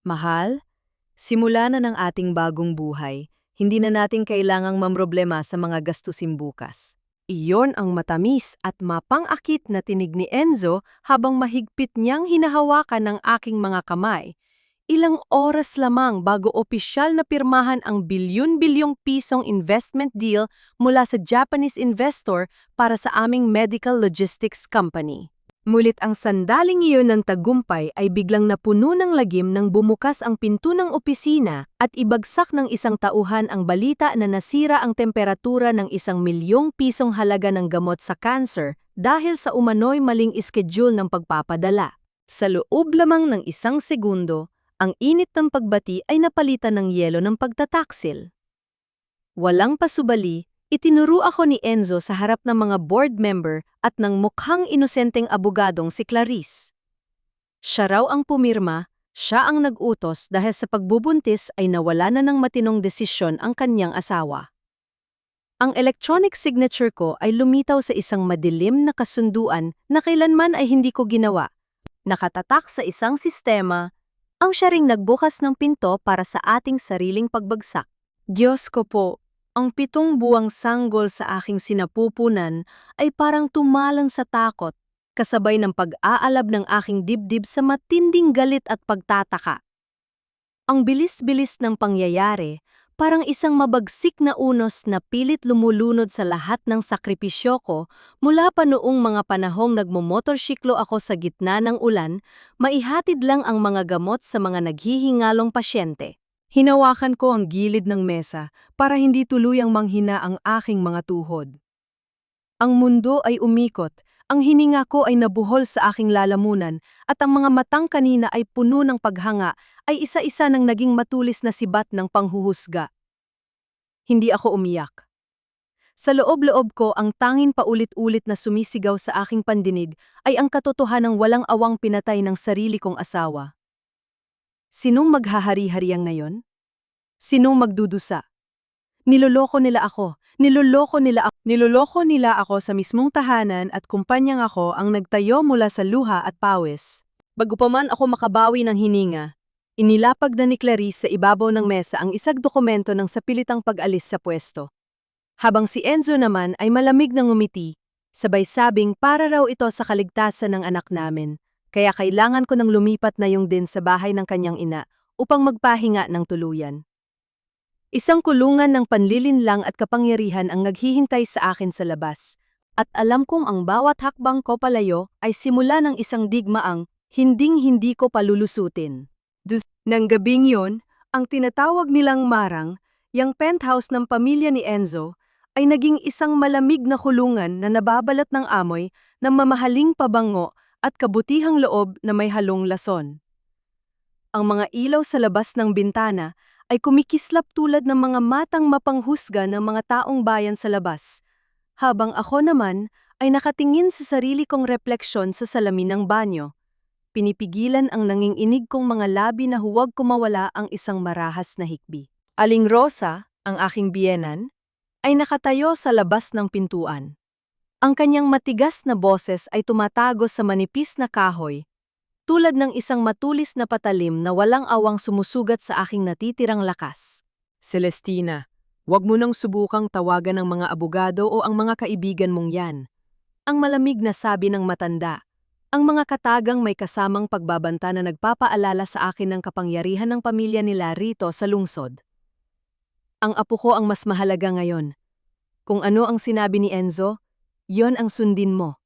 Mahal, simula na ng ating bagong buhay, hindi na natin kailangang mamroblema sa mga gastusin bukas. Iyon ang matamis at mapang-akit na tinig ni Enzo habang mahigpit niyang hinahawakan ng aking mga kamay. Ilang oras lamang bago opisyal na pirmahan ang bilyon-bilyong pisong investment deal mula sa Japanese investor para sa aming medical logistics company. Mulit ang sandaling iyon ng tagumpay ay biglang napuno ng lagim nang bumukas ang pinto ng opisina at ibagsak ng isang tauhan ang balita na nasira ang temperatura ng 1 milyong pisong halaga ng gamot sa cancer dahil sa umano'y maling schedule ng pagpapadala. Sa loob lamang ng 1 segundo, ang init ng pagbati ay napalitan ng yelo ng pagtataksil. Walang pasubali, itinuro ako ni Enzo sa harap ng mga board member at ng mukhang inosenteng abogadong si Clarice. Siya raw ang pumirma, siya ang nag-utos dahil sa pagbubuntis ay nawala na ng matinong desisyon ang kanyang asawa. Ang electronic signature ko ay lumitaw sa isang madilim na kasunduan na kailanman ay hindi ko ginawa. Nakatatak sa isang sistema, ang siya ring nagbukas ng pinto para sa ating sariling pagbagsak. Diyos ko po! Ang 7 buwang sanggol sa aking sinapupunan ay parang tumalang sa takot, kasabay ng pag-aalab ng aking dibdib sa matinding galit at pagtataka. Ang bilis-bilis ng pangyayari, parang isang mabagsik na unos na pilit lumulunod sa lahat ng sakripisyo ko mula pa noong mga panahong nagmomotorsiklo ako sa gitna ng ulan, maihatid lang ang mga gamot sa mga naghihingalong pasyente. Hinawakan ko ang gilid ng mesa para hindi tuluyang manghina ang aking mga tuhod. Ang mundo ay umikot, ang hininga ko ay nabuhol sa aking lalamunan at ang mga matang kanina ay puno ng paghanga ay isa-isa nang naging matulis na sibat ng panghuhusga. Hindi ako umiyak. Sa loob-loob ko ang tanging paulit-ulit na sumisigaw sa aking pandinig ay ang katotohanang walang awang pinatay ng sarili kong asawa. Sinong maghahari-hariang ngayon? Sinong magdudusa? Niloloko nila ako. Niloloko nila ako sa mismong tahanan at kumpanyang ako ang nagtayo mula sa luha at pawis. Bago pa man ako makabawi ng hininga, inilapag na ni Clarice sa ibabaw ng mesa ang isang dokumento ng sapilitang pag-alis sa pwesto. Habang si Enzo naman ay malamig na ngumiti, sabay sabing para raw ito sa kaligtasan ng anak namin. Kaya kailangan ko nang lumipat na yung din sa bahay ng kanyang ina upang magpahinga ng tuluyan. Isang kulungan ng panlilinlang at kapangyarihan ang naghihintay sa akin sa labas. At alam kong ang bawat hakbang ko palayo ay simula ng isang digmaang hinding-hindi ko palulusutin. Nang gabing yon, ang tinatawag nilang marang, yung penthouse ng pamilya ni Enzo, ay naging isang malamig na kulungan na nababalat ng amoy ng mamahaling pabango at kabutihang loob na may halong lason. Ang mga ilaw sa labas ng bintana ay kumikislap tulad ng mga matang mapanghusga ng mga taong bayan sa labas, habang ako naman ay nakatingin sa sarili kong refleksyon sa salamin ng banyo. Pinipigilan ang nanginginig kong mga labi na huwag kumawala ang isang marahas na hikbi. Aling Rosa, ang aking biyenan, ay nakatayo sa labas ng pintuan. Ang kanyang matigas na boses ay tumatago sa manipis na kahoy, tulad ng isang matulis na patalim na walang awang sumusugat sa aking natitirang lakas. Celestina, huwag mo nang subukang tawagan ng mga abogado o ang mga kaibigan mong yan. Ang malamig na sabi ng matanda, ang mga katagang may kasamang pagbabanta na nagpapaalala sa akin ng kapangyarihan ng pamilya nila rito sa lungsod. Ang apo ko ang mas mahalaga ngayon. Kung ano ang sinabi ni Enzo, yon ang sundin mo.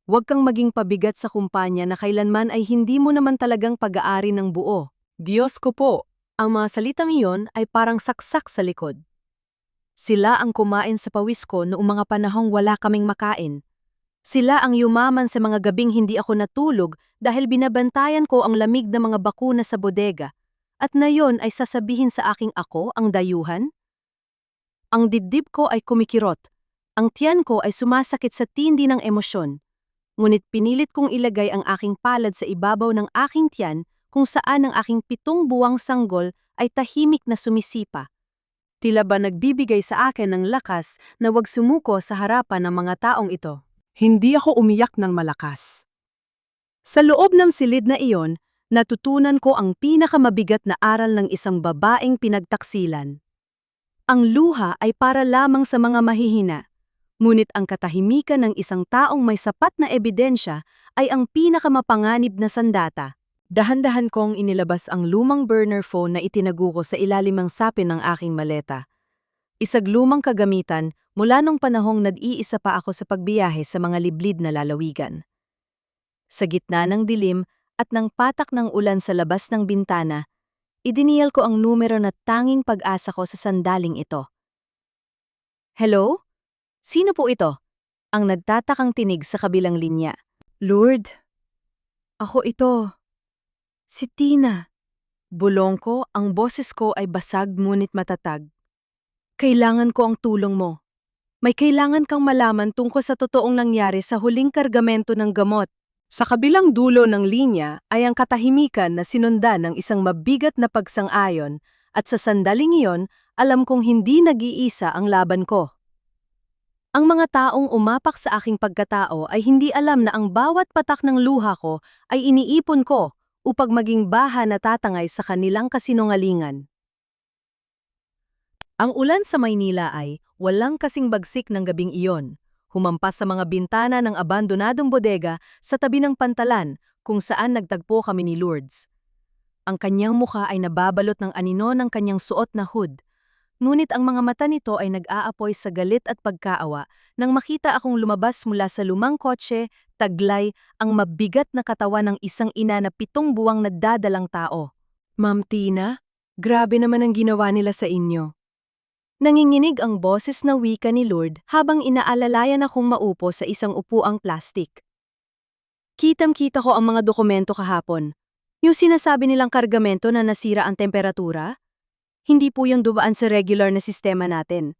Huwag kang maging pabigat sa kumpanya na kailanman ay hindi mo naman talagang pag-aari ng buo. Diyos ko po, ang mga salitang iyon ay parang saksak sa likod. Sila ang kumain sa pawis ko noong mga panahong wala kaming makain. Sila ang yumaman sa mga gabing hindi ako natulog dahil binabantayan ko ang lamig na mga bakuna sa bodega. At na yon ay sasabihin sa aking ako ang dayuhan? Ang dibdib ko ay kumikirot. Ang tiyan ko ay sumasakit sa tindi ng emosyon. Ngunit pinilit kong ilagay ang aking palad sa ibabaw ng aking tiyan kung saan ang aking 7 buwang sanggol ay tahimik na sumisipa. Tila ba nagbibigay sa akin ng lakas na wag sumuko sa harapan ng mga taong ito. Hindi ako umiyak ng malakas. Sa loob ng silid na iyon, natutunan ko ang pinakamabigat na aral ng isang babaeng pinagtaksilan. Ang luha ay para lamang sa mga mahihina, ngunit ang katahimikan ng isang taong may sapat na ebidensya ay ang pinakamapanganib na sandata. Dahan-dahan kong inilabas ang lumang burner phone na itinago ko sa ilalim ng sapin ng aking maleta. Isang lumang kagamitan mula nung panahong nag-iisa pa ako sa pagbiyahe sa mga liblib na lalawigan. Sa gitna ng dilim at ng patak ng ulan sa labas ng bintana, idiniyal ko ang numero na tanging pag-asa ko sa sandaling ito. Hello? Sino po ito? Ang nagtatakang tinig sa kabilang linya. Lord? Ako ito. Si Tina. Bulong ko, ang boses ko ay basag ngunit matatag. Kailangan ko ang tulong mo. May kailangan kang malaman tungkol sa totoong nangyari sa huling kargamento ng gamot. Sa kabilang dulo ng linya ay ang katahimikan na sinundan ng isang mabigat na pagsang-ayon at sa sandaling iyon, alam kong hindi nag-iisa ang laban ko. Ang mga taong umapak sa aking pagkatao ay hindi alam na ang bawat patak ng luha ko ay iniipon ko upang maging baha na tatangay sa kanilang kasinungalingan. Ang ulan sa Maynila ay walang kasing bagsik ng gabing iyon. Humampas sa mga bintana ng abandonadong bodega sa tabi ng pantalan kung saan nagtagpo kami ni Lourdes. Ang kanyang mukha ay nababalot ng anino ng kanyang suot na hood. Ngunit ang mga mata nito ay nag-aapoy sa galit at pagkaawa nang makita akong lumabas mula sa lumang kotse, taglay, ang mabigat na katawan ng isang ina na 7 buwang nagdadalang tao. Ma'am Tina, grabe naman ang ginawa nila sa inyo. Nanginginig ang boses na wika ni Lord habang inaalalayan akong maupo sa isang upuang plastik. Kitang-kita ko ang mga dokumento kahapon. Yung sinasabi nilang kargamento na nasira ang temperatura? Hindi po yung dumaan sa regular na sistema natin.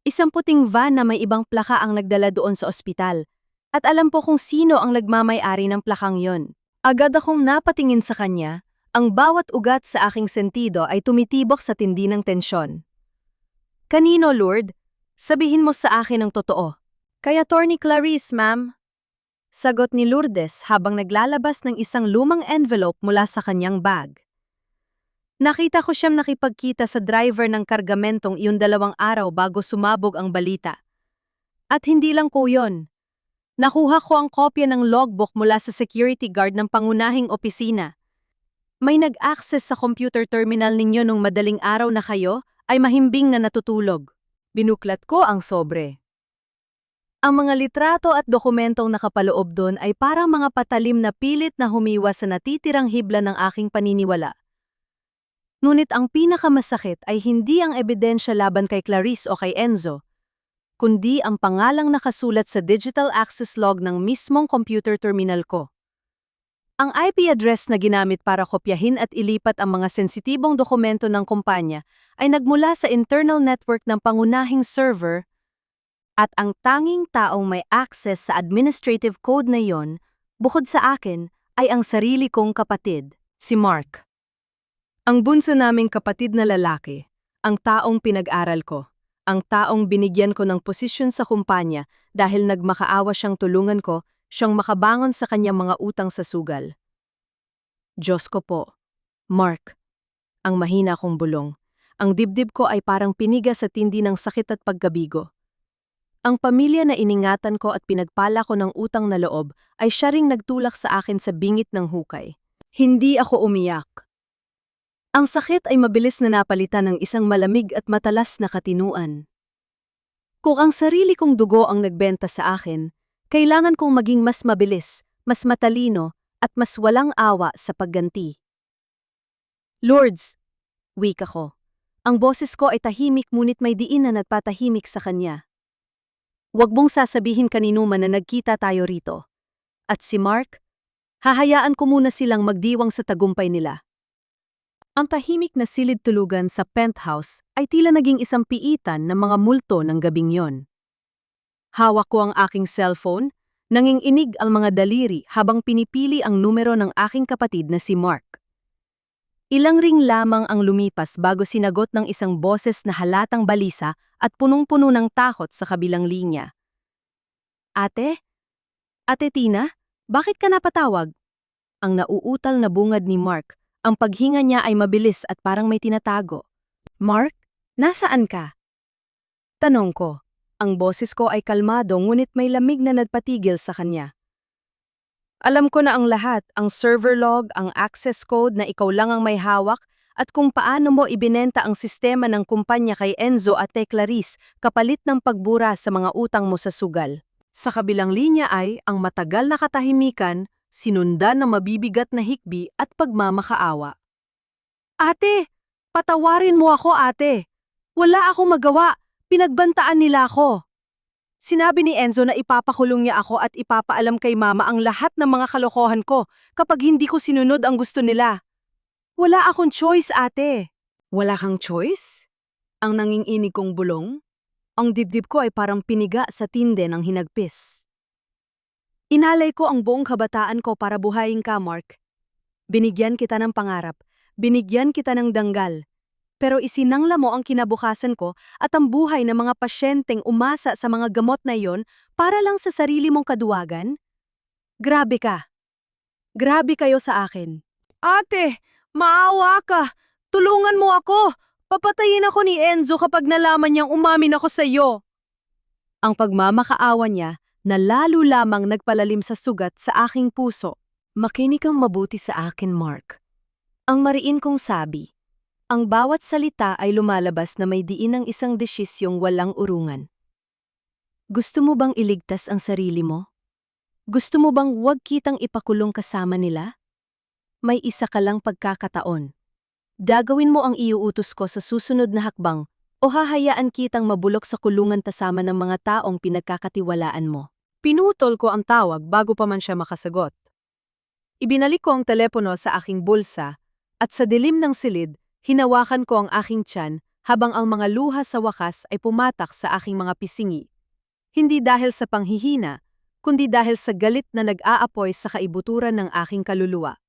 Isang puting van na may ibang plaka ang nagdala doon sa ospital. At alam po kung sino ang nagmamay-ari ng plakang yon. Agad akong napatingin sa kanya, ang bawat ugat sa aking sentido ay tumitibok sa tindi ng tensyon. Kanino, Lord? Sabihin mo sa akin ang totoo. Kay Attorney Clarice, ma'am. Sagot ni Lourdes habang naglalabas ng isang lumang envelope mula sa kanyang bag. Nakita ko siyang nakipagkita sa driver ng kargamentong iyon 2 araw bago sumabog ang balita. At hindi lang po yun. Nakuha ko ang kopya ng logbook mula sa security guard ng pangunahing opisina. May nag-access sa computer terminal ninyo nung madaling araw na kayo ay mahimbing na natutulog. Binuklat ko ang sobre. Ang mga litrato at dokumentong nakapaloob doon ay parang mga patalim na pilit na humiwas sa natitirang hibla ng aking paniniwala. Ngunit ang pinakamasakit ay hindi ang ebidensya laban kay Clarice o kay Enzo, kundi ang pangalang nakasulat sa digital access log ng mismong computer terminal ko. Ang IP address na ginamit para kopyahin at ilipat ang mga sensitibong dokumento ng kumpanya ay nagmula sa internal network ng pangunahing server at ang tanging taong may access sa administrative code na yon, bukod sa akin, ay ang sarili kong kapatid, si Mark. Ang bunso naming kapatid na lalaki, ang taong pinag-aral ko, ang taong binigyan ko ng posisyon sa kumpanya dahil nagmakaawa siyang tulungan ko, siyang makabangon sa kanyang mga utang sa sugal. Diyos ko po, Mark, ang mahina kong bulong. Ang dibdib ko ay parang piniga sa tindi ng sakit at pagkabigo. Ang pamilya na iningatan ko at pinagpala ko ng utang na loob ay siya ring nagtulak sa akin sa bingit ng hukay. Hindi ako umiyak. Ang sakit ay mabilis na napalitan ng isang malamig at matalas na katinuan. Kung ang sarili kong dugo ang nagbenta sa akin, kailangan kong maging mas mabilis, mas matalino, at mas walang awa sa pagganti. Lourdes, wika ko. Ang boses ko ay tahimik ngunit may diin na nagpatahimik sa kanya. Huwag mong sasabihin kanino man na nagkita tayo rito. At si Mark, hahayaan ko muna silang magdiwang sa tagumpay nila. Ang tahimik na silid-tulugan sa penthouse ay tila naging isang piitan ng mga multo ng gabing yon. Hawak ko ang aking cellphone, nanginginig ang mga daliri habang pinipili ang numero ng aking kapatid na si Mark. Ilang ring lamang ang lumipas bago sinagot ng isang boses na halatang balisa at punong-puno ng takot sa kabilang linya. Ate? Ate Tina? Bakit ka napatawag? ang nauutal na bungad ni Mark. Ang paghinga niya ay mabilis at parang may tinatago. Mark, nasaan ka? Tanong ko. Ang boses ko ay kalmado ngunit may lamig na nagpatigil sa kanya. Alam ko na ang lahat, ang server log, ang access code na ikaw lang ang may hawak, at kung paano mo ibinenta ang sistema ng kumpanya kay Enzo at kay Clarice kapalit ng pagbura sa mga utang mo sa sugal. Sa kabilang linya ay ang matagal na katahimikan, sinundan ng mabibigat na hikbi at pagmamakaawa. Ate, patawarin mo ako ate. Wala akong magawa, pinagbantaan nila ako. Sinabi ni Enzo na ipapakulong niya ako at ipapaalam kay mama ang lahat ng mga kalokohan ko kapag hindi ko sinunod ang gusto nila. Wala akong choice, ate. Wala kang choice? Ang nanginginig kong bulong? Ang dibdib ko ay parang piniga sa tinde ng hinagpis. Inalay ko ang buong kabataan ko para buhayin ka, Mark. Binigyan kita ng pangarap, binigyan kita ng danggal. Pero isinangla mo ang kinabukasan ko at ang buhay ng mga pasyenteng umasa sa mga gamot na iyon para lang sa sarili mong kaduwagan? Grabe ka. Grabe kayo sa akin. Ate, maawa ka. Tulungan mo ako. Papatayin ako ni Enzo kapag nalaman niyang umamin ako sa iyo. Ang pagmamakaawa niya na lalo lamang nagpalalim sa sugat sa aking puso. Makinig kang mabuti sa akin, Mark. Ang mariin kong sabi. Ang bawat salita ay lumalabas na may diin ng isang desisyong walang urungan. Gusto mo bang iligtas ang sarili mo? Gusto mo bang huwag kitang ipakulong kasama nila? May isa ka lang pagkakataon. Gagawin mo ang iuutos ko sa susunod na hakbang o hahayaan kitang mabulok sa kulungan kasama ng mga taong pinagkakatiwalaan mo. Pinutol ko ang tawag bago pa man siya makasagot. Ibinalik ko ang telepono sa aking bulsa at sa dilim ng silid, hinawakan ko ang aking tiyan habang ang mga luha sa wakas ay pumatak sa aking mga pisingi. Hindi dahil sa panghihina, kundi dahil sa galit na nag-aapoy sa kaibuturan ng aking kaluluwa.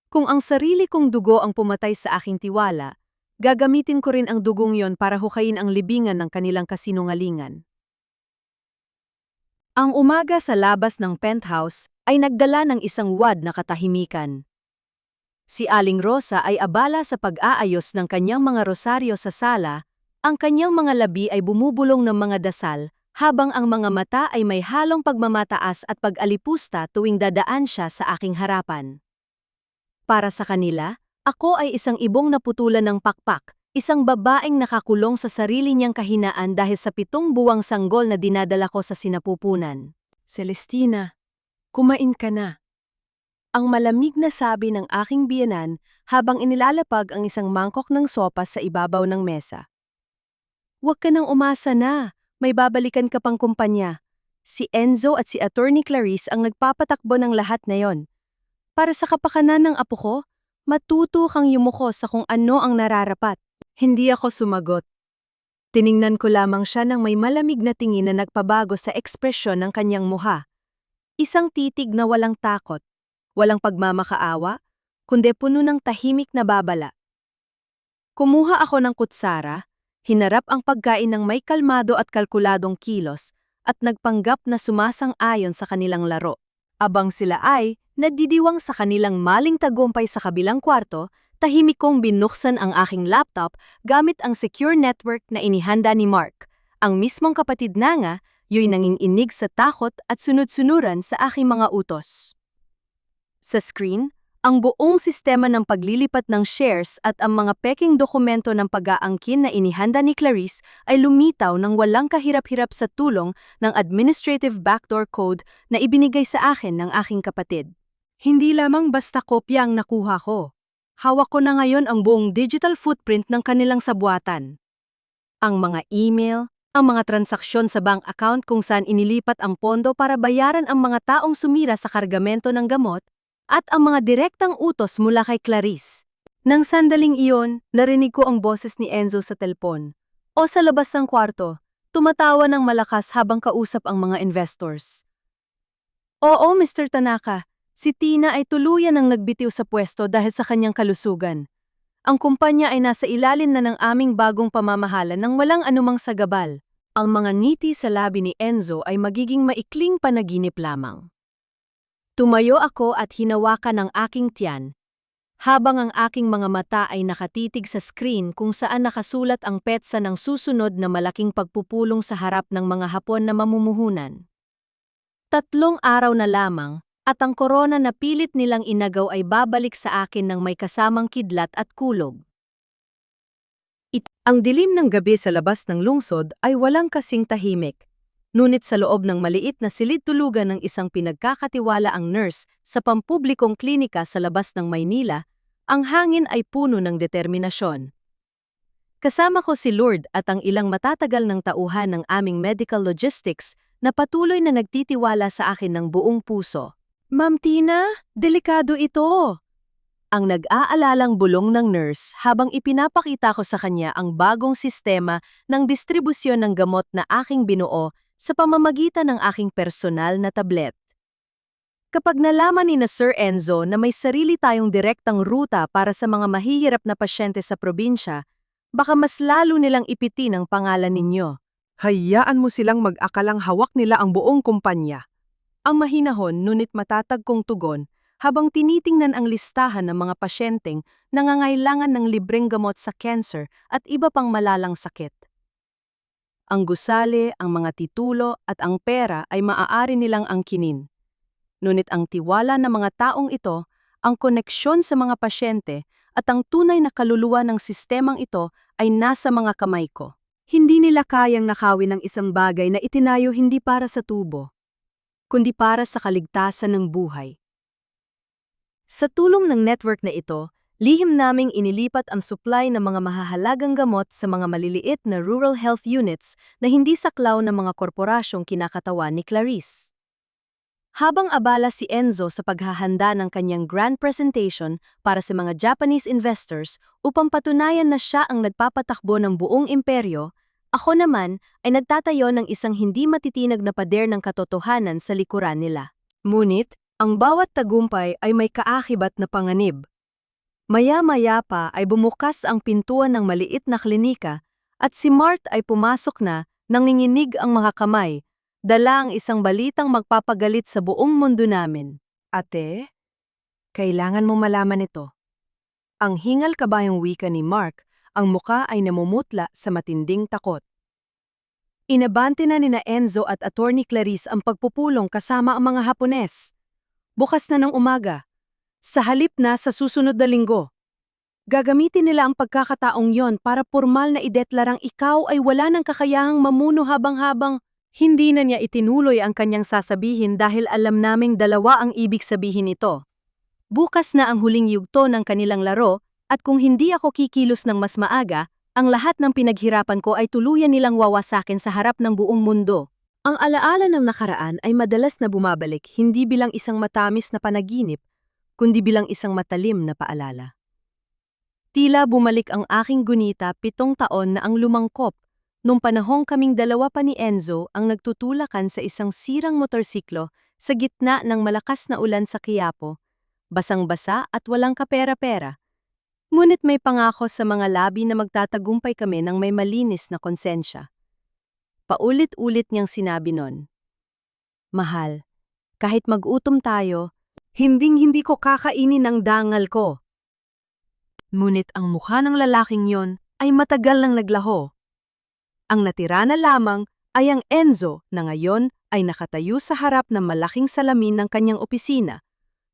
Kung ang sarili kong dugo ang pumatay sa aking tiwala, gagamitin ko rin ang dugong yon para hukayin ang libingan ng kanilang kasinungalingan. Ang umaga sa labas ng penthouse ay nagdala ng isang wad na katahimikan. Si Aling Rosa ay abala sa pag-aayos ng kanyang mga rosaryo sa sala, ang kanyang mga labi ay bumubulong ng mga dasal, habang ang mga mata ay may halong pagmamataas at pag-alipusta tuwing dadaan siya sa aking harapan. Para sa kanila, ako ay isang ibong naputulan ng pakpak, isang babaeng nakakulong sa sarili niyang kahinaan dahil sa 7 buwang sanggol na dinadala ko sa sinapupunan. Celestina, kumain ka na. Ang malamig na sabi ng aking biyenan habang inilalapag ang isang mangkok ng sopas sa ibabaw ng mesa. Huwag ka nang umasa na, may babalikan ka pang kumpanya. Si Enzo at si Attorney Clarice ang nagpapatakbo ng lahat na yon. Para sa kapakanan ng apo ko, matuto kang yumuko sa kung ano ang nararapat. Hindi ako sumagot. Tiningnan ko lamang siya ng may malamig na tingin na nagpabago sa ekspresyon ng kanyang muha. Isang titig na walang takot. Walang pagmamakaawa, kundi puno ng tahimik na babala. Kumuha ako ng kutsara, hinarap ang pagkain ng may kalmado at kalkuladong kilos, at nagpanggap na sumasang-ayon sa kanilang laro. Abang sila ay nagdidiwang sa kanilang maling tagumpay sa kabilang kwarto, tahimik kong binuksan ang aking laptop gamit ang secure network na inihanda ni Mark. Ang mismong kapatid na nga, yo'y nanginginig sa takot at sunod-sunuran sa aking mga utos. Sa screen, ang buong sistema ng paglilipat ng shares at ang mga peking dokumento ng pag-aangkin na inihanda ni Clarice ay lumitaw ng walang kahirap-hirap sa tulong ng administrative backdoor code na ibinigay sa akin ng aking kapatid. Hindi lamang basta kopya ang nakuha ko. Hawak ko na ngayon ang buong digital footprint ng kanilang sabwatan. Ang mga email, ang mga transaksyon sa bank account kung saan inilipat ang pondo para bayaran ang mga taong sumira sa kargamento ng gamot, at ang mga direktang utos mula kay Clarice. Nang sandaling iyon, narinig ko ang boses ni Enzo sa telpon. O sa labas ng kwarto, tumatawa ng malakas habang kausap ang mga investors. Oo, Mr. Tanaka, si Tina ay tuluyan ang nagbitiw sa pwesto dahil sa kanyang kalusugan. Ang kumpanya ay nasa ilalim na ng aming bagong pamamahala ng walang anumang sagabal. Ang mga ngiti sa labi ni Enzo ay magiging maikling panaginip lamang. Tumayo ako at hinawakan ang aking tiyan, habang ang aking mga mata ay nakatitig sa screen kung saan nakasulat ang petsa ng susunod na malaking pagpupulong sa harap ng mga Hapon na mamumuhunan. 3 araw na lamang, at ang korona na pilit nilang inagaw ay babalik sa akin ng may kasamang kidlat at kulog. Ang dilim ng gabi sa labas ng lungsod ay walang kasing tahimik. Ngunit sa loob ng maliit na silid-tulugan ng isang pinagkakatiwalaang nurse sa pampublikong klinika sa labas ng Maynila, ang hangin ay puno ng determinasyon. Kasama ko si Lord at ang ilang matatagal ng tauhan ng aming medical logistics na patuloy na nagtitiwala sa akin ng buong puso. Ma'am Tina, delikado ito. Ang nag-aalalang bulong ng nurse habang ipinapakita ko sa kanya ang bagong sistema ng distribusyon ng gamot na aking binuo sa pamamagitan ng aking personal na tablet. Kapag nalaman ni na Sir Enzo na may sarili tayong direktang ruta para sa mga mahihirap na pasyente sa probinsya, baka mas lalo nilang ipitin ang pangalan ninyo. Hayaan mo silang mag-akalang hawak nila ang buong kumpanya. Ang mahinahon ngunit matatag kong tugon habang tinitingnan ang listahan ng mga pasyenteng nangangailangan ng libreng gamot sa cancer at iba pang malalang sakit. Ang gusali, ang mga titulo at ang pera ay maaari nilang angkinin. Ngunit ang tiwala ng mga taong ito, ang koneksyon sa mga pasyente at ang tunay na kaluluwa ng sistemang ito ay nasa mga kamay ko. Hindi nila kayang nakawin ang isang bagay na itinayo hindi para sa tubo, kundi para sa kaligtasan ng buhay. Sa tulong ng network na ito, lihim naming inilipat ang supply ng mga mahahalagang gamot sa mga maliliit na rural health units na hindi saklaw ng mga korporasyong kinakatawan ni Clarice. Habang abala si Enzo sa paghahanda ng kanyang grand presentation para sa mga Japanese investors upang patunayan na siya ang nagpapatakbo ng buong imperyo, ako naman ay nagtatayo ng isang hindi matitinag na pader ng katotohanan sa likuran nila. Ngunit, ang bawat tagumpay ay may kaakibat na panganib. Maya-maya pa ay bumukas ang pintuan ng maliit na klinika at si Mart ay pumasok na, nanginginig ang mga kamay, dala ang isang balitang magpapagalit sa buong mundo namin. Ate, kailangan mo malaman ito. Ang hingal kabayang wika ni Mark, ang muka ay namumutla sa matinding takot. Inabante na nina Enzo at Attorney Clarice ang pagpupulong kasama ang mga Hapones. Bukas na ng umaga, sa halip na sa susunod na linggo. Gagamitin nila ang pagkakataong yon para pormal na ideklarang ikaw ay wala ng kakayahang mamuno habang hindi na niya itinuloy ang kanyang sasabihin dahil alam naming dalawa ang ibig sabihin nito. Bukas na ang huling yugto ng kanilang laro at kung hindi ako kikilos ng mas maaga, ang lahat ng pinaghirapan ko ay tuluyan nilang wawasakin sa harap ng buong mundo. Ang alaala ng nakaraan ay madalas na bumabalik hindi bilang isang matamis na panaginip, kundi bilang isang matalim na paalala. Tila bumalik ang aking gunita 7 taon na ang lumangkop, nung panahong kaming dalawa pa ni Enzo ang nagtutulakan sa isang sirang motorsiklo sa gitna ng malakas na ulan sa Quiapo, basang-basa at walang kapera-pera. Ngunit may pangako sa mga labi na magtatagumpay kami ng may malinis na konsensya. Paulit-ulit niyang sinabi nun, "Mahal, kahit mag-utom tayo, hinding-hindi ko kakainin ang dangal ko." Ngunit ang mukha ng lalaking yon ay matagal nang naglaho. Ang natira na lamang ay ang Enzo na ngayon ay nakatayo sa harap ng malaking salamin ng kanyang opisina.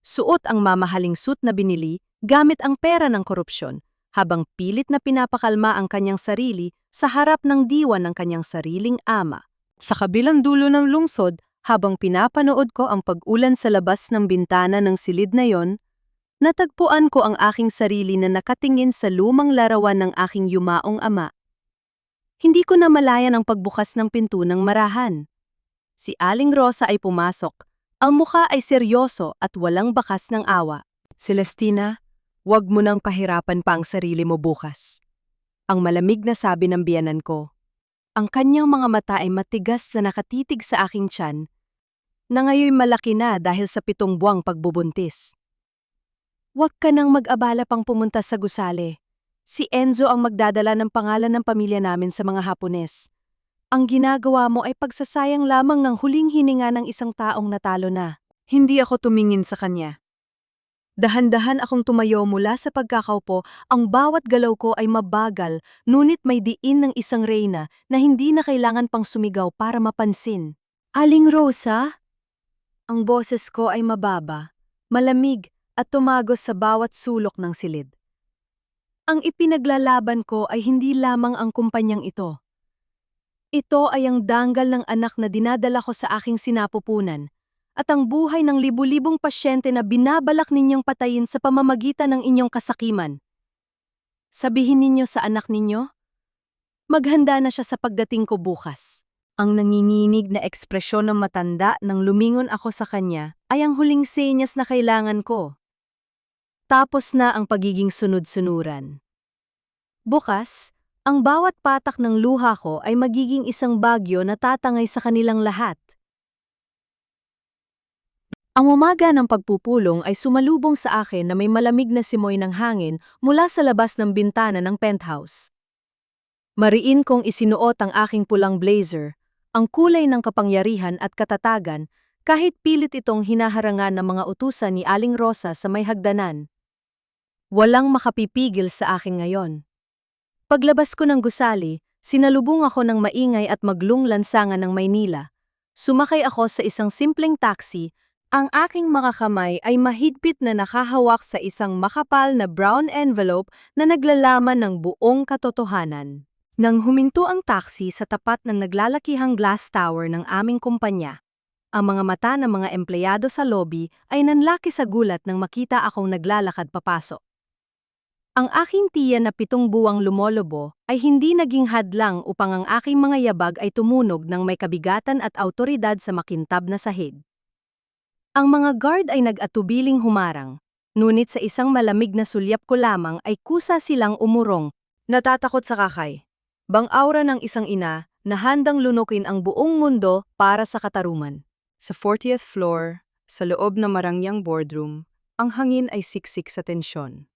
Suot ang mamahaling suit na binili gamit ang pera ng korupsyon, habang pilit na pinapakalma ang kanyang sarili sa harap ng diwa ng kanyang sariling ama. Sa kabilang dulo ng lungsod, habang pinapanood ko ang pag-ulan sa labas ng bintana ng silid na yon, natagpuan ko ang aking sarili na nakatingin sa lumang larawan ng aking yumaong ama. Hindi ko na malayan ang pagbukas ng pinto ng marahan. Si Aling Rosa ay pumasok. Ang mukha ay seryoso at walang bakas ng awa. "Celestina, huwag mo nang pahirapan pa ang sarili mo bukas." Ang malamig na sabi ng biyanan ko. Ang kanyang mga mata ay matigas na nakatitig sa aking tiyan, na ngayon malaki na dahil sa 7 buwang pagbubuntis. "Huwag ka nang mag-abala pang pumunta sa gusali. Si Enzo ang magdadala ng pangalan ng pamilya namin sa mga Hapones. Ang ginagawa mo ay pagsasayang lamang ng huling hininga ng isang taong natalo na." Hindi ako tumingin sa kanya. Dahan-dahan akong tumayo mula sa pagkakaupo, ang bawat galaw ko ay mabagal, ngunit may diin ng isang reyna na hindi na kailangan pang sumigaw para mapansin. Aling Rosa? Ang boses ko ay mababa, malamig at tumagos sa bawat sulok ng silid. Ang ipinaglalaban ko ay hindi lamang ang kumpanyang ito. Ito ay ang danggal ng anak na dinadala ko sa aking sinapupunan, at ang buhay ng libu-libong pasyente na binabalak ninyong patayin sa pamamagitan ng inyong kasakiman. Sabihin ninyo sa anak ninyo, maghanda na siya sa pagdating ko bukas. Ang nanginginig na ekspresyon ng matanda nang lumingon ako sa kanya ay ang huling senyas na kailangan ko. Tapos na ang pagiging sunod-sunuran. Bukas, ang bawat patak ng luha ko ay magiging isang bagyo na tatangay sa kanilang lahat. Ang umaga ng pagpupulong ay sumalubong sa akin na may malamig na simoy ng hangin mula sa labas ng bintana ng penthouse. Mariin kong isinuot ang aking pulang blazer, ang kulay ng kapangyarihan at katatagan, kahit pilit itong hinaharangan ng mga utusan ni Aling Rosa sa may hagdanan. Walang makapipigil sa akin ngayon. Paglabas ko ng gusali, sinalubong ako ng maingay at maglung lansangan ng Maynila. Sumakay ako sa isang simpleng taxi. Ang aking mga kamay ay mahigpit na nakahawak sa isang makapal na brown envelope na naglalaman ng buong katotohanan. Nang huminto ang taxi sa tapat ng naglalakihang glass tower ng aming kumpanya, ang mga mata ng mga empleyado sa lobby ay nanlaki sa gulat nang makita akong naglalakad papasok. Ang aking tiya na 7 buwang lumolobo ay hindi naging hadlang upang ang aking mga yabag ay tumunog ng may kabigatan at awtoridad sa makintab na sahig. Ang mga guard ay nag-atubiling humarang, ngunit sa isang malamig na sulyap ko lamang ay kusa silang umurong. Natatakot sa kakay. Bang aura ng isang ina na handang lunukin ang buong mundo para sa katarungan. Sa 40th floor, sa loob ng marangyang boardroom, ang hangin ay siksik sa tensyon.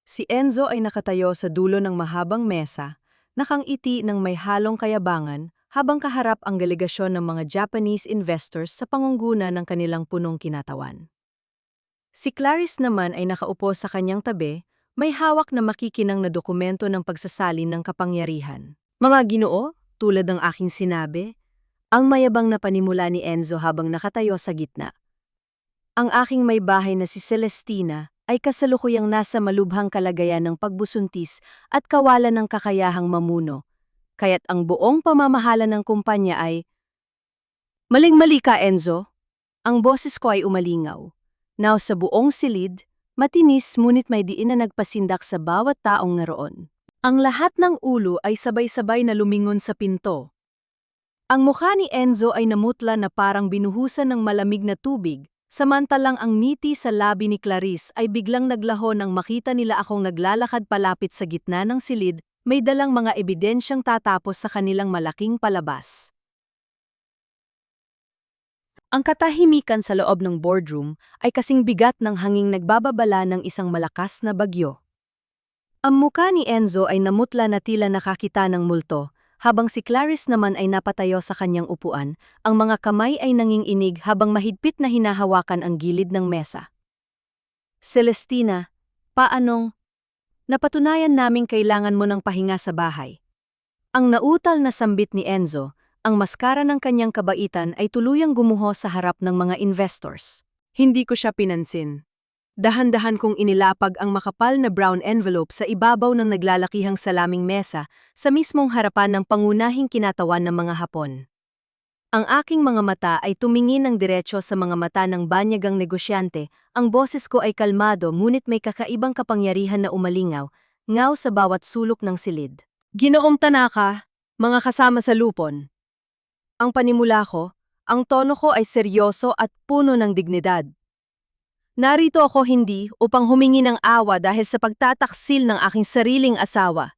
Si Enzo ay nakatayo sa dulo ng mahabang mesa, nakangiti ng may halong kayabangan, habang kaharap ang delegasyon ng mga Japanese investors sa pangunguna ng kanilang punong kinatawan. Si Clarice naman ay nakaupo sa kanyang tabi, may hawak na makikinang na dokumento ng pagsasalin ng kapangyarihan. Mga Ginoo, tulad ng aking sinabi, ang mayabang na panimula ni Enzo habang nakatayo sa gitna. Ang aking may bahay na si Celestina ay kasalukuyang nasa malubhang kalagayan ng pagbusuntis at kawalan ng kakayahang mamuno, kaya't ang buong pamamahala ng kumpanya ay, "Maling-mali ka, Enzo." Ang boses ko ay umalingaw. Now sa buong silid, matinis ngunit may diin na nagpasindak sa bawat taong naroon. Ang lahat ng ulo ay sabay-sabay na lumingon sa pinto. Ang mukha ni Enzo ay namutla na parang binuhusan ng malamig na tubig, samantalang ang ngiti sa labi ni Clarice ay biglang naglaho nang makita nila akong naglalakad palapit sa gitna ng silid, may dalang mga ebidensyang tatapos sa kanilang malaking palabas. Ang katahimikan sa loob ng boardroom ay kasing bigat ng hanging nagbababala ng isang malakas na bagyo. Ang muka ni Enzo ay namutla na tila nakakita ng multo, habang si Clarice naman ay napatayo sa kanyang upuan, ang mga kamay ay nanginginig habang mahigpit na hinahawakan ang gilid ng mesa. "Celestina, paanong? Napatunayan naming kailangan mo ng pahinga sa bahay." Ang nautal na sambit ni Enzo, ang maskara ng kanyang kabaitan ay tuluyang gumuho sa harap ng mga investors. Hindi ko siya pinansin. Dahan-dahan kong inilapag ang makapal na brown envelope sa ibabaw ng naglalakihang salaming mesa sa mismong harapan ng pangunahing kinatawan ng mga Hapon. Ang aking mga mata ay tumingin ng diretsyo sa mga mata ng banyagang negosyante, ang boses ko ay kalmado ngunit may kakaibang kapangyarihan na umalingaw, ngaw sa bawat sulok ng silid. "Ginoong Tanaka, mga kasama sa lupon." Ang panimula ko, ang tono ko ay seryoso at puno ng dignidad. Narito ako hindi upang humingi ng awa dahil sa pagtataksil ng aking sariling asawa.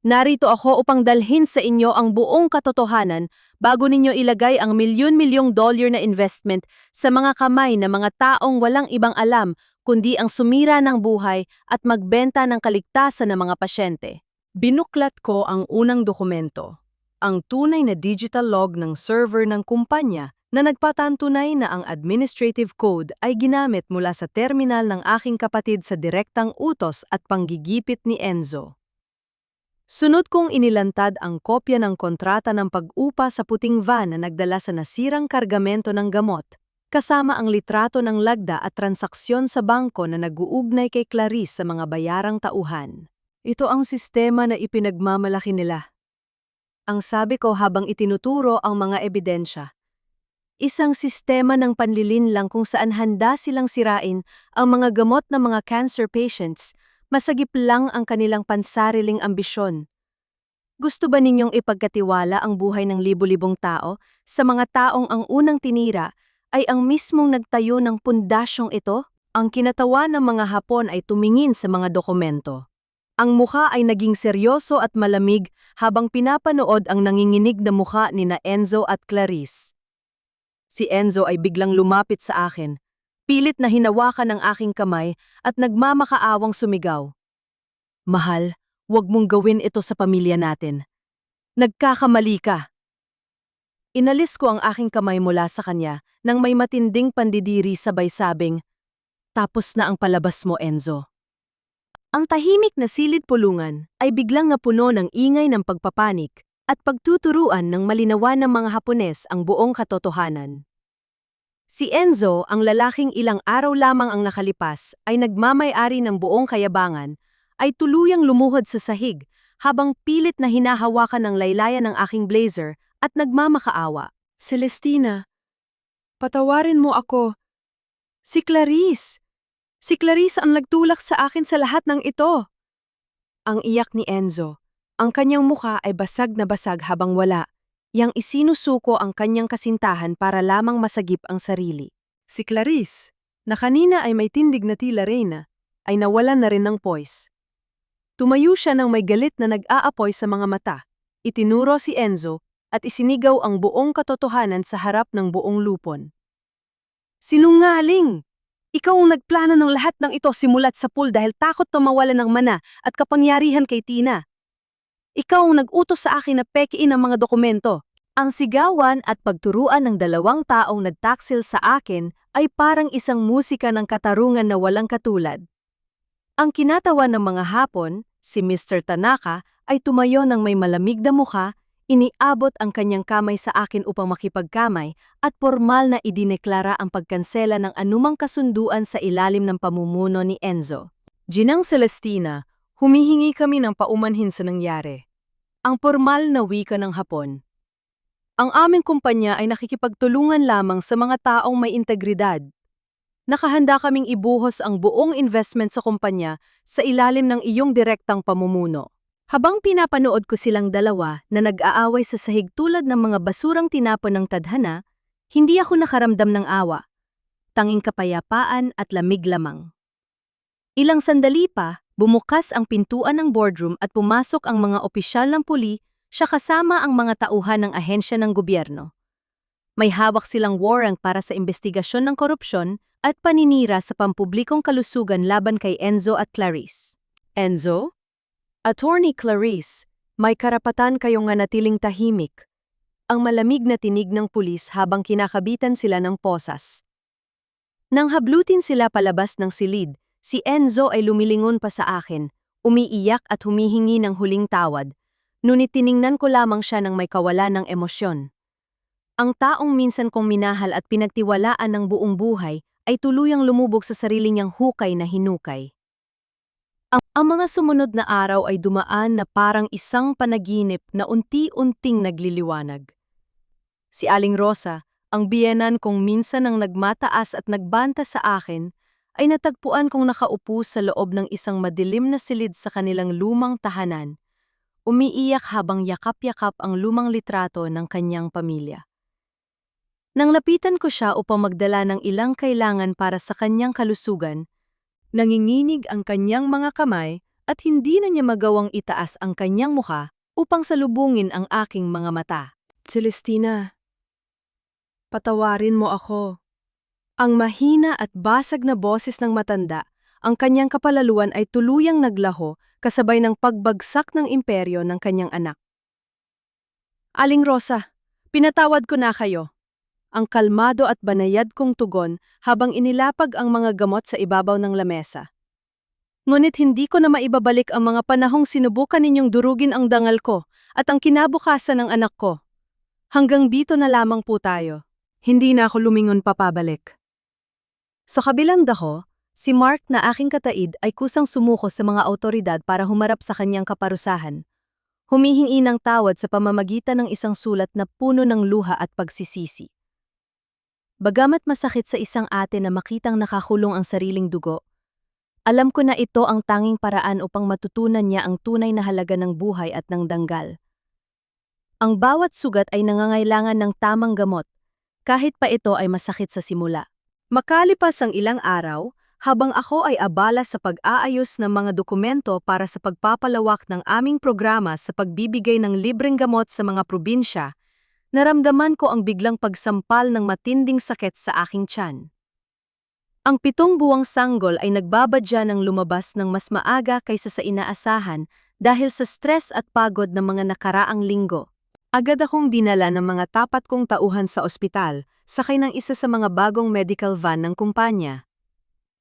Narito ako upang dalhin sa inyo ang buong katotohanan bago ninyo ilagay ang milyon-milyong dollar na investment sa mga kamay ng mga taong walang ibang alam kundi ang sumira ng buhay at magbenta ng kaligtasan ng mga pasyente. Binuklat ko ang unang dokumento, ang tunay na digital log ng server ng kumpanya na nagpatantunay na ang administrative code ay ginamit mula sa terminal ng aking kapatid sa direktang utos at panggigipit ni Enzo. Sunod kong inilantad ang kopya ng kontrata ng pag-upa sa puting van na nagdala sa nasirang kargamento ng gamot, kasama ang litrato ng lagda at transaksyon sa bangko na nag-uugnay kay Clarice sa mga bayarang tauhan. Ito ang sistema na ipinagmamalaki nila. Ang sabi ko habang itinuturo ang mga ebidensya. Isang sistema ng panlilinlang kung saan handa silang sirain ang mga gamot ng mga cancer patients, masagip lang ang kanilang pansariling ambisyon. Gusto ba ninyong ipagkatiwala ang buhay ng libu-libong tao sa mga taong ang unang tinira ay ang mismong nagtayo ng pundasyong ito? Ang kinatawa ng mga Hapon ay tumingin sa mga dokumento. Ang mukha ay naging seryoso at malamig habang pinapanood ang nanginginig na mukha ni na Enzo at Clarice. Si Enzo ay biglang lumapit sa akin, pilit na hinawakan ang aking kamay at nagmamakaawang sumigaw. Mahal, huwag mong gawin ito sa pamilya natin. Nagkakamali ka. Inalis ko ang aking kamay mula sa kanya nang may matinding pandidiri sabay sabing, tapos na ang palabas mo, Enzo. Ang tahimik na silid pulungan ay biglang napuno ng ingay ng pagpapanik at pagtuturuan ng malinawan ng mga Hapones ang buong katotohanan. Si Enzo, ang lalaking ilang araw lamang ang nakalipas, ay nagmamay-ari ng buong kayabangan, ay tuluyang lumuhod sa sahig habang pilit na hinahawakan ng laylayan ng aking blazer at nagmamakaawa. Celestina, patawarin mo ako. Si Clarice. Si Clarice ang nagtulak sa akin sa lahat ng ito. Ang iyak ni Enzo. Ang kanyang mukha ay basag na basag habang wala, yang isinusuko ang kanyang kasintahan para lamang masagip ang sarili. Si Clarice, na kanina ay may tindig na tila reyna, ay nawalan na rin ng poise. Tumayo siya ng may galit na nag-aapoy sa mga mata, itinuro si Enzo at isinigaw ang buong katotohanan sa harap ng buong lupon. Sinungaling! Ikaw ang nagplano ng lahat ng ito simulat sa pool dahil takot na mawalan ng mana at kapangyarihan kay Tina. Ikaw ang nag-utos sa akin na pekiin ang mga dokumento. Ang sigawan at pagturuan ng dalawang taong nagtaksil sa akin ay parang isang musika ng katarungan na walang katulad. Ang kinatawa ng mga Hapon, si Mr. Tanaka, ay tumayo ng may malamig na mukha, iniabot ang kanyang kamay sa akin upang makipagkamay at formal na idineklara ang pagkansela ng anumang kasunduan sa ilalim ng pamumuno ni Enzo. Ginang Celestina, humihingi kami ng paumanhin sa nangyari. Ang formal na wika ng Hapon. Ang aming kumpanya ay nakikipagtulungan lamang sa mga taong may integridad. Nakahanda kaming ibuhos ang buong investment sa kumpanya sa ilalim ng iyong direktang pamumuno. Habang pinapanood ko silang dalawa na nag-aaway sa sahig tulad ng mga basurang tinapon ng tadhana, hindi ako nakaramdam ng awa. Tanging kapayapaan at lamig lamang. Ilang sandali pa, bumukas ang pintuan ng boardroom at pumasok ang mga opisyal ng puli, siya kasama ang mga tauhan ng ahensya ng gobyerno. May hawak silang warrant para sa investigasyon ng korupsyon at paninira sa pampublikong kalusugan laban kay Enzo at Clarice. Enzo? Attorney Clarice, may karapatan kayong manatiling tahimik. Ang malamig na tinig ng pulis habang kinakabitan sila ng posas. Nang hablutin sila palabas ng silid, si Enzo ay lumilingon pa sa akin, umiiyak at humihingi ng huling tawad, ngunit tiningnan ko lamang siya ng may kawalan ng emosyon. Ang taong minsan kong minahal at pinagtiwalaan ng buong buhay ay tuluyang lumubog sa sarili niyang hukay na hinukay. Ang mga sumunod na araw ay dumaan na parang isang panaginip na unti-unting nagliliwanag. Si Aling Rosa, ang biyenan kong minsan ang nagmataas at nagbanta sa akin, ay natagpuan kong nakaupo sa loob ng isang madilim na silid sa kanilang lumang tahanan, umiiyak habang yakap-yakap ang lumang litrato ng kanyang pamilya. Nang lapitan ko siya upang magdala ng ilang kailangan para sa kanyang kalusugan, nanginginig ang kanyang mga kamay at hindi na niya magawang itaas ang kanyang mukha upang salubungin ang aking mga mata. Celestina, patawarin mo ako. Ang mahina at basag na boses ng matanda, ang kanyang kapalaluan ay tuluyang naglaho kasabay ng pagbagsak ng imperyo ng kanyang anak. Aling Rosa, pinatawad ko na kayo. ang kalmado at banayad kong tugon habang inilapag ang mga gamot sa ibabaw ng lamesa. Ngunit hindi ko na maibabalik ang mga panahong sinubukan ninyong durugin ang dangal ko at ang kinabukasan ng anak ko. Hanggang dito na lamang po tayo. Hindi na ako lumingon pa pabalik. Sa kabilang dako, si Mark na aking kataid ay kusang sumuko sa mga awtoridad para humarap sa kanyang kaparusahan. Humihingi ng tawad sa pamamagitan ng isang sulat na puno ng luha at pagsisisi. Bagamat masakit sa isang ate na makitang nakakulong ang sariling dugo, alam ko na ito ang tanging paraan upang matutunan niya ang tunay na halaga ng buhay at ng danggal. Ang bawat sugat ay nangangailangan ng tamang gamot, kahit pa ito ay masakit sa simula. Makalipas ang ilang araw, habang ako ay abala sa pag-aayos ng mga dokumento para sa pagpapalawak ng aming programa sa pagbibigay ng libreng gamot sa mga probinsya, naramdaman ko ang biglang pagsampal ng matinding sakit sa aking tiyan. Ang 7 buwang sanggol ay nagbabadya ng lumabas ng mas maaga kaysa sa inaasahan dahil sa stress at pagod ng mga nakaraang linggo. Agad akong dinala ng mga tapat kong tauhan sa ospital, sakay ng isa sa mga bagong medical van ng kumpanya.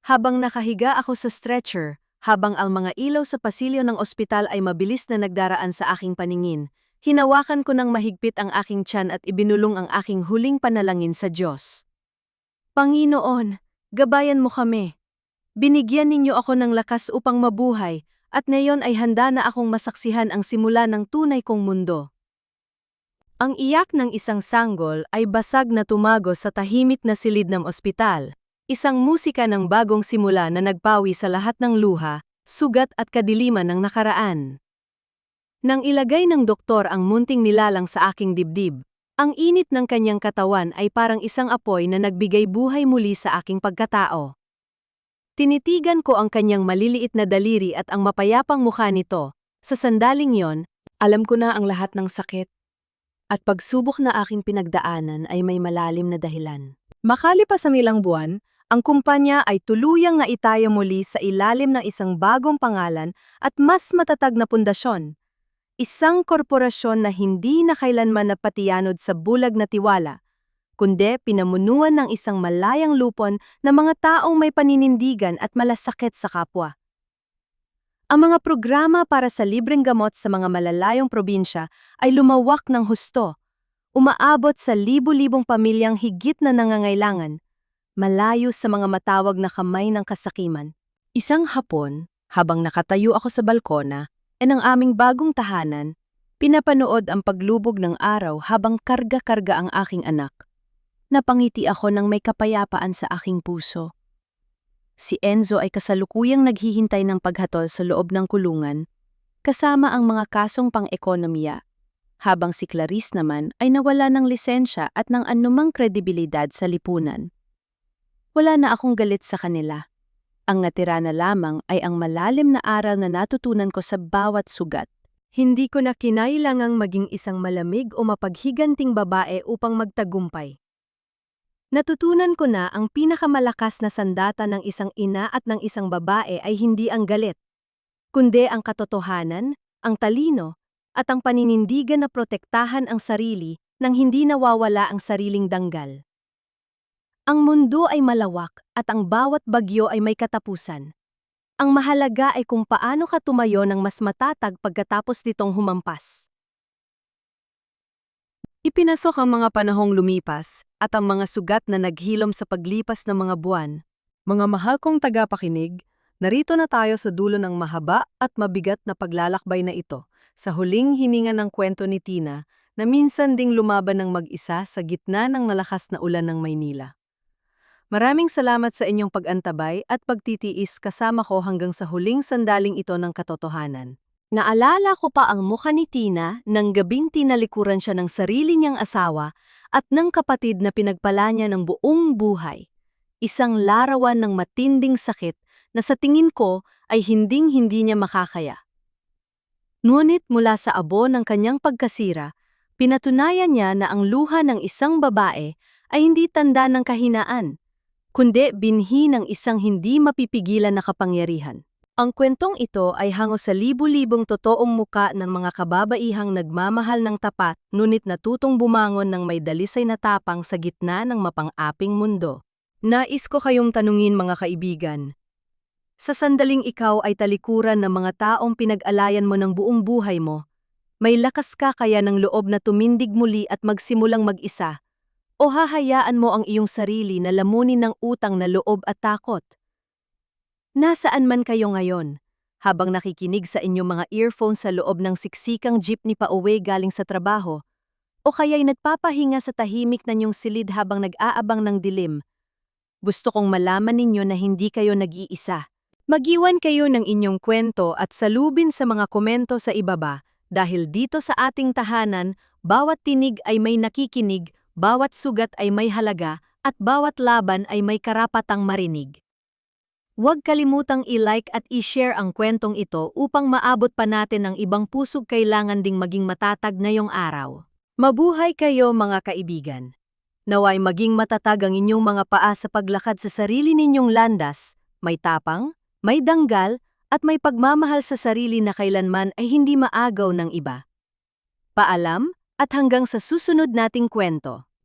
Habang nakahiga ako sa stretcher, habang ang mga ilaw sa pasilyo ng ospital ay mabilis na nagdaraan sa aking paningin, hinawakan ko ng mahigpit ang aking tiyan at ibinulong ang aking huling panalangin sa Diyos. Panginoon, gabayan mo kami. Binigyan ninyo ako ng lakas upang mabuhay, at ngayon ay handa na akong masaksihan ang simula ng tunay kong mundo. Ang iyak ng isang sanggol ay basag na tumago sa tahimik na silid ng ospital, isang musika ng bagong simula na nagpawi sa lahat ng luha, sugat at kadiliman ng nakaraan. Nang ilagay ng doktor ang munting nilalang sa aking dibdib, ang init ng kanyang katawan ay parang isang apoy na nagbigay buhay muli sa aking pagkatao. Tinitigan ko ang kanyang maliliit na daliri at ang mapayapang mukha nito. Sa sandaling yon, alam ko na ang lahat ng sakit. At pagsubok na aking pinagdaanan ay may malalim na dahilan. Makalipas ang ilang buwan, ang kumpanya ay tuluyang naitayo muli sa ilalim ng isang bagong pangalan at mas matatag na pundasyon. Isang korporasyon na hindi na kailanman napatiyanod sa bulag na tiwala, kundi pinamunuan ng isang malayang lupon na mga taong may paninindigan at malasakit sa kapwa. Ang mga programa para sa libreng gamot sa mga malalayong probinsya ay lumawak ng husto, umaabot sa libu-libong pamilyang higit na nangangailangan, malayo sa mga matawag na kamay ng kasakiman. Isang hapon, habang nakatayo ako sa balkona, ng aming bagong tahanan, pinapanood ang paglubog ng araw habang karga-karga ang aking anak. Napangiti ako ng may kapayapaan sa aking puso. Si Enzo ay kasalukuyang naghihintay ng paghatol sa loob ng kulungan, kasama ang mga kasong pang-ekonomiya, habang si Clarice naman ay nawala ng lisensya at ng anumang kredibilidad sa lipunan. Wala na akong galit sa kanila. Ang natira na lamang ay ang malalim na aral na natutunan ko sa bawat sugat. Hindi ko na kinailangang maging isang malamig o mapaghiganting babae upang magtagumpay. Natutunan ko na ang pinakamalakas na sandata ng isang ina at ng isang babae ay hindi ang galit, kundi ang katotohanan, ang talino, at ang paninindigan na protektahan ang sarili nang hindi nawawala ang sariling danggal. Ang mundo ay malawak at ang bawat bagyo ay may katapusan. Ang mahalaga ay kung paano ka tumayo ng mas matatag pagkatapos nitong humampas. Ipinasok ang mga panahong lumipas at ang mga sugat na naghilom sa paglipas ng mga buwan. Mga mahal kong tagapakinig, narito na tayo sa dulo ng mahaba at mabigat na paglalakbay na ito, sa huling hininga ng kwento ni Tina na minsan ding lumaban ng mag-isa sa gitna ng malakas na ulan ng Maynila. Maraming salamat sa inyong pag-antabay at pagtitiis kasama ko hanggang sa huling sandaling ito ng katotohanan. Naalala ko pa ang mukha ni Tina nang gabing tinalikuran siya ng sarili niyang asawa at ng kapatid na pinagpala niya ng buong buhay. Isang larawan ng matinding sakit na sa tingin ko ay hinding-hindi niya makakaya. Ngunit mula sa abo ng kanyang pagkasira, pinatunayan niya na ang luha ng isang babae ay hindi tanda ng kahinaan, kundi binhi ng isang hindi mapipigilan na kapangyarihan. Ang kwentong ito ay hango sa libu-libong totoong muka ng mga kababaihang nagmamahal ng tapat ngunit natutong bumangon ng may dalisay na tapang sa gitna ng mapang-aping mundo. Nais ko kayong tanungin mga kaibigan. Sa sandaling ikaw ay talikuran ng mga taong pinag-alayan mo ng buong buhay mo, may lakas ka kaya ng loob na tumindig muli at magsimulang mag-isa? O hahayaan mo ang iyong sarili na lamunin ng utang na loob at takot? Nasaan man kayo ngayon, habang nakikinig sa inyong mga earphones sa loob ng siksikang jeepney pauwi galing sa trabaho, o kaya'y nagpapahinga sa tahimik na niyong silid habang nag-aabang ng dilim, gusto kong malaman ninyo na hindi kayo nag-iisa. Mag-iwan kayo ng inyong kwento at salubin sa mga komento sa ibaba dahil dito sa ating tahanan, bawat tinig ay may nakikinig, bawat sugat ay may halaga, at bawat laban ay may karapatang marinig. Huwag kalimutang i-like at i-share ang kwentong ito upang maabot pa natin ang ibang pusog kailangan ding maging matatag ngayong araw. Mabuhay kayo mga kaibigan. Naway maging matatag ang inyong mga paa sa paglakad sa sarili ninyong landas, may tapang, may danggal, at may pagmamahal sa sarili na kailanman ay hindi maagaw ng iba. Paalam, at hanggang sa susunod nating kwento.